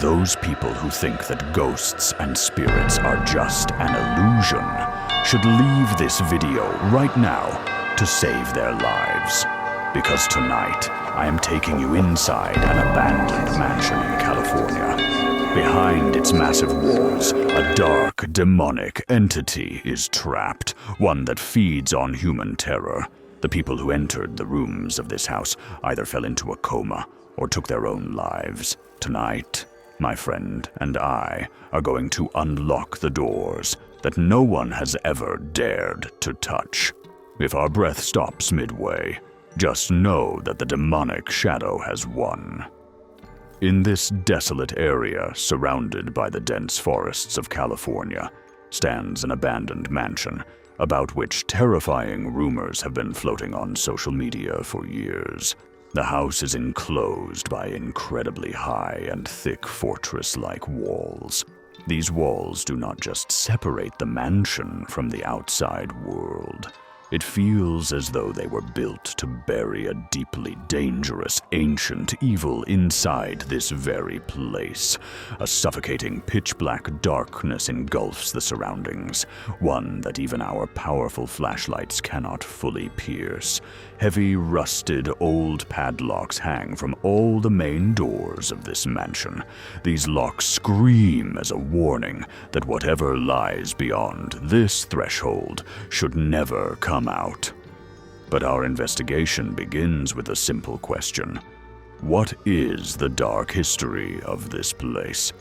those people who think that ghosts and spirits are just an illusion should leave this video right now to save their lives. Because tonight, I am taking you inside an abandoned mansion in California. Behind its massive walls, a dark, demonic entity is trapped, one that feeds on human terror. The people who entered the rooms of this house either fell into a coma or took their own lives. Tonight, my friend and I are going to unlock the doors that no one has ever dared to touch. If our breath stops midway, just know that the demonic shadow has won. In this desolate area, surrounded by the dense forests of California, stands an abandoned mansion about which terrifying rumors have been floating on social media for years. The house is enclosed by incredibly high and thick fortress-like walls. These walls do not just separate the mansion from the outside world. It feels as though they were built to bury a deeply dangerous, ancient evil inside this very place. A suffocating, pitch-black darkness engulfs the surroundings, one that even our powerful flashlights cannot fully pierce. Heavy, rusted, old padlocks hang from all the main doors of this mansion. These locks scream as a warning that whatever lies beyond this threshold should never come out. But our investigation begins with a simple question. What is the dark history of this place?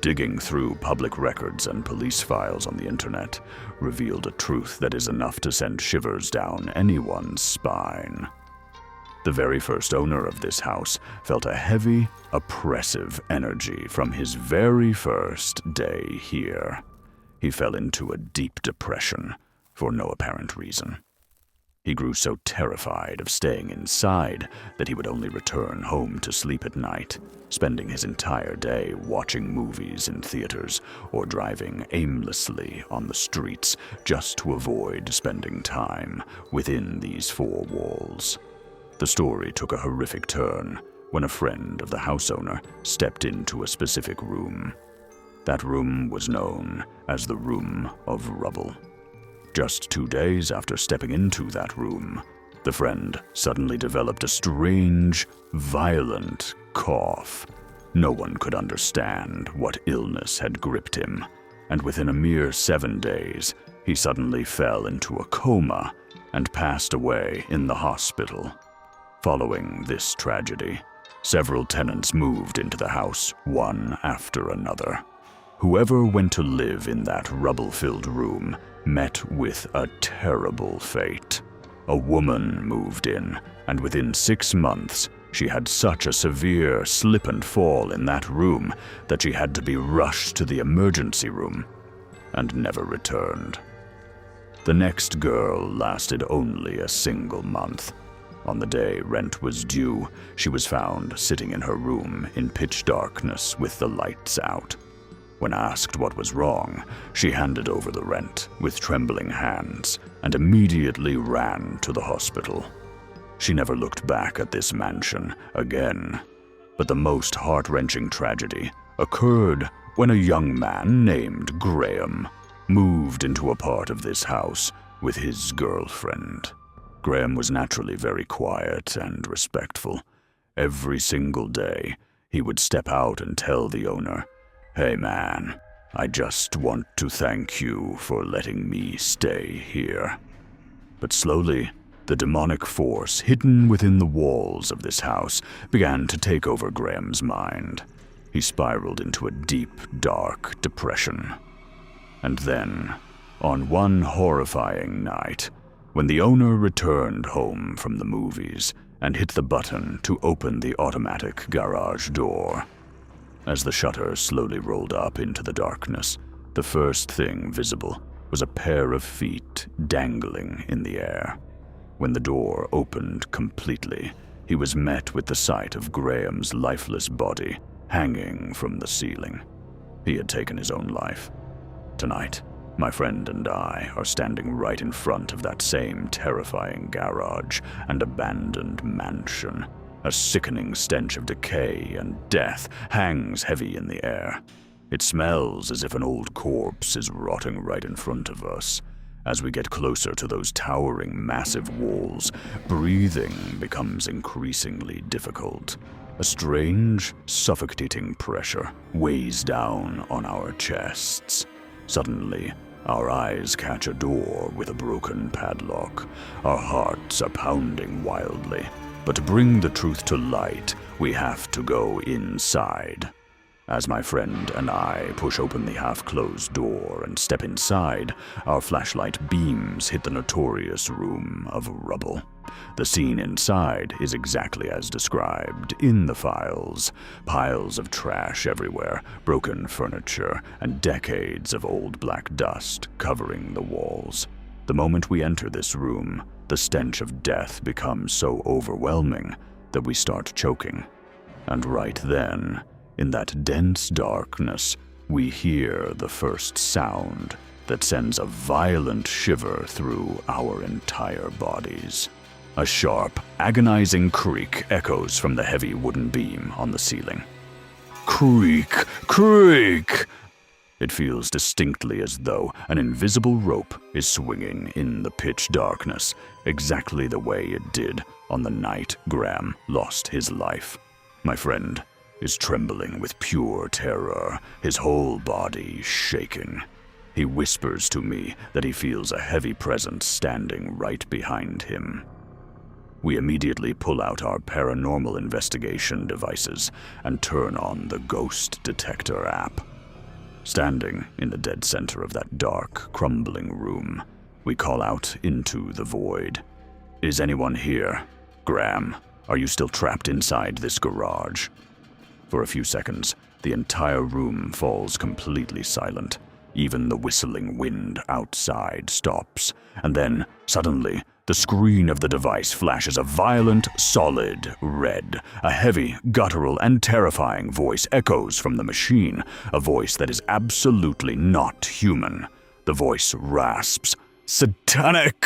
Digging through public records and police files on the internet revealed a truth that is enough to send shivers down anyone's spine. The very first owner of this house felt a heavy, oppressive energy from his very first day here. He fell into a deep depression for no apparent reason. He grew so terrified of staying inside that he would only return home to sleep at night, spending his entire day watching movies in theaters or driving aimlessly on the streets just to avoid spending time within these four walls. The story took a horrific turn when a friend of the house owner stepped into a specific room. That room was known as the Room of Rubble. Just 2 days after stepping into that room, the friend suddenly developed a strange, violent cough. No one could understand what illness had gripped him, and within a mere 7 days, he suddenly fell into a coma and passed away in the hospital. Following this tragedy, several tenants moved into the house, one after another. Whoever went to live in that rubble-filled room met with a terrible fate. A woman moved in, and within 6 months, she had such a severe slip and fall in that room that she had to be rushed to the emergency room and never returned. The next girl lasted only a single month. On the day rent was due, she was found sitting in her room in pitch darkness with the lights out. When asked what was wrong, she handed over the rent with trembling hands and immediately ran to the hospital. She never looked back at this mansion again. But the most heart-wrenching tragedy occurred when a young man named Graham moved into a part of this house with his girlfriend. Graham was naturally very quiet and respectful. Every single day, he would step out and tell the owner, "Hey man, I just want to thank you for letting me stay here." But slowly, the demonic force hidden within the walls of this house began to take over Graham's mind. He spiraled into a deep, dark depression. And then, on one horrifying night, when the owner returned home from the movies and hit the button to open the automatic garage door, as the shutter slowly rolled up into the darkness, the first thing visible was a pair of feet dangling in the air. When the door opened completely, he was met with the sight of Graham's lifeless body hanging from the ceiling. He had taken his own life. Tonight, my friend and I are standing right in front of that same terrifying garage and abandoned mansion, A sickening stench of decay and death hangs heavy in the air. It smells as if an old corpse is rotting right in front of us. As we get closer to those towering, massive walls, breathing becomes increasingly difficult. A strange, suffocating pressure weighs down on our chests. Suddenly, our eyes catch a door with a broken padlock. Our hearts are pounding wildly. But to bring the truth to light, we have to go inside. As my friend and I push open the half-closed door and step inside, our flashlight beams hit the notorious room of rubble. The scene inside is exactly as described in the files. Piles of trash everywhere, broken furniture, and decades of old black dust covering the walls. The moment we enter this room, the stench of death becomes so overwhelming that we start choking. And right then, in that dense darkness, we hear the first sound that sends a violent shiver through our entire bodies. A sharp, agonizing creak echoes from the heavy wooden beam on the ceiling. Creak! Creak! It feels distinctly as though an invisible rope is swinging in the pitch darkness, exactly the way it did on the night Graham lost his life. My friend is trembling with pure terror, his whole body shaking. He whispers to me that he feels a heavy presence standing right behind him. We immediately pull out our paranormal investigation devices and turn on the ghost detector app. Standing in the dead center of that dark, crumbling room, we call out into the void. Is anyone here? Graham, are you still trapped inside this garage? For a few seconds, the entire room falls completely silent. Even the whistling wind outside stops. And then, suddenly, the screen of the device flashes a violent, solid red. A heavy, guttural, and terrifying voice echoes from the machine, a voice that is absolutely not human. The voice rasps, "Satanic!"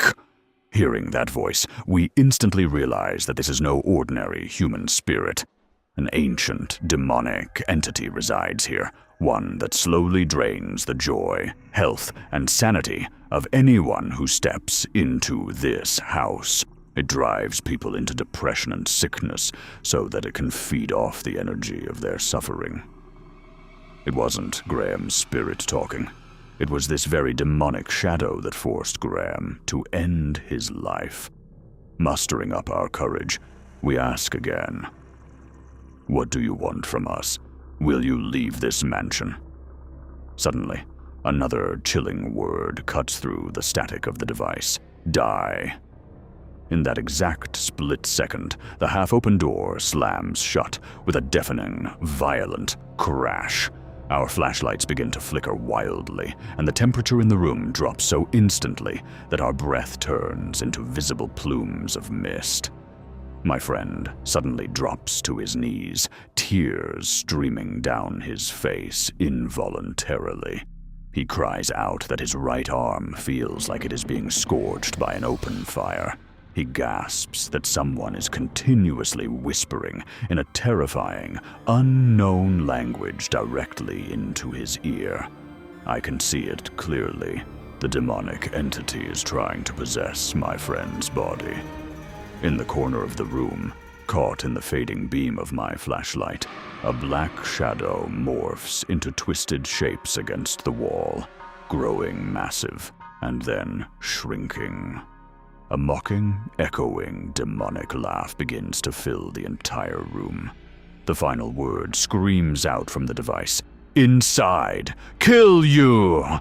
Hearing that voice, we instantly realize that this is no ordinary human spirit. An ancient, demonic entity resides here, one that slowly drains the joy, health, and sanity of anyone who steps into this house. It drives people into depression and sickness so that it can feed off the energy of their suffering. It wasn't Graham's spirit talking. It was this very demonic shadow that forced Graham to end his life. Mustering up our courage, we ask again, "What do you want from us? Will you leave this mansion?" Suddenly, another chilling word cuts through the static of the device. Die. In that exact split second, the half-open door slams shut with a deafening, violent crash. Our flashlights begin to flicker wildly, and the temperature in the room drops so instantly that our breath turns into visible plumes of mist. My friend suddenly drops to his knees, tears streaming down his face involuntarily. He cries out that his right arm feels like it is being scorched by an open fire. He gasps that someone is continuously whispering in a terrifying, unknown language directly into his ear. I can see it clearly. The demonic entity is trying to possess my friend's body. In the corner of the room, caught in the fading beam of my flashlight, a black shadow morphs into twisted shapes against the wall, growing massive and then shrinking. A mocking, echoing, demonic laugh begins to fill the entire room. The final word screams out from the device, "Inside! Kill you!"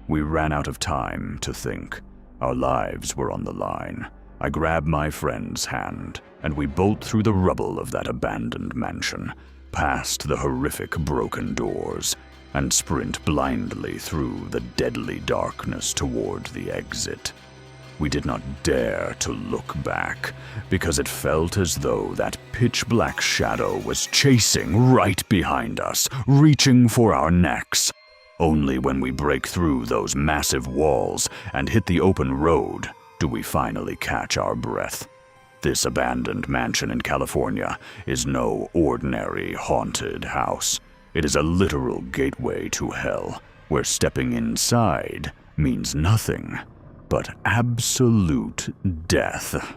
We ran out of time to think. Our lives were on the line. I grab my friend's hand, and we bolt through the rubble of that abandoned mansion, past the horrific broken doors, and sprint blindly through the deadly darkness toward the exit. We did not dare to look back, because it felt as though that pitch-black shadow was chasing right behind us, reaching for our necks. Only when we break through those massive walls and hit the open road do we finally catch our breath. This abandoned mansion in California is no ordinary haunted house. It is a literal gateway to hell, where stepping inside means nothing but absolute death.